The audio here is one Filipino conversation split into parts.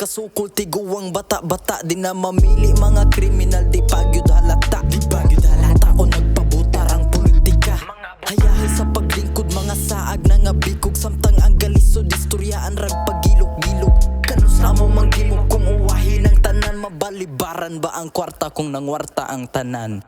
kasukol tiguang bata-bata. Di na mamili mga kriminal, di pagyud halata. Di pagyud halata o nagpabutar ang politika. Hayahay sa paglingkod mga saag na nga bikog. Samtang ang galisod istoryaan rag pagilok-gilok. Kanus na mo manggimok kung uwahi ng tanan. Mabalibaran ba ang kwarta kung nangwarta ang tanan?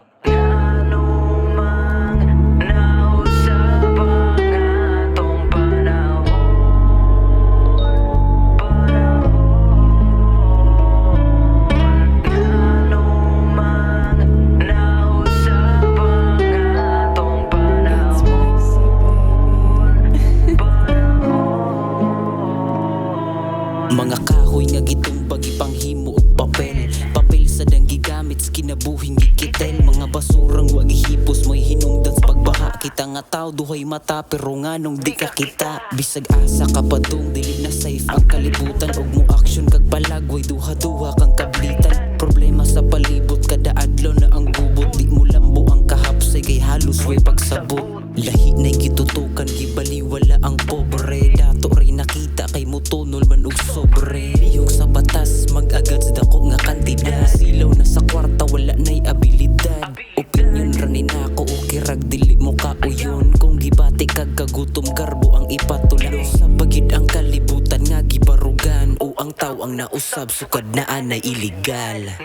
Mga kahoy nga gitumbag ipanghimo og papel. Papel sa dang gigamit sa kinabuhing gikitel. Mga basurang wag ihipos mo'y hinungdan sa pagbaha. Kita nga tao duhay mata pero nganong di ka kita. Bisag asa kapadung dili na safe ang kalibutan. Og mo aksyon kag palagway duha-duha kang kablitan. Problema sa palibot kada adlaw na ang gubot. Di mo lambo ang kahapsay kay halos way pagsabot. Lahi na'y gitutukan gibaliwala ang pobre. Dato ray nakita kay mutunol man og sobre. Lihok sa batas mag-agad sa dako nga kantidad. Silaw na sa kwarta wala na'y abilidad. Opinion ranin ako o kirag dili mo kauyon. Kung gibati kag kagutom karbo ang ipatulong. Sa bagid ang kalibutan nga gibarugan. O ang taw ang nausab sukad na anay iligal.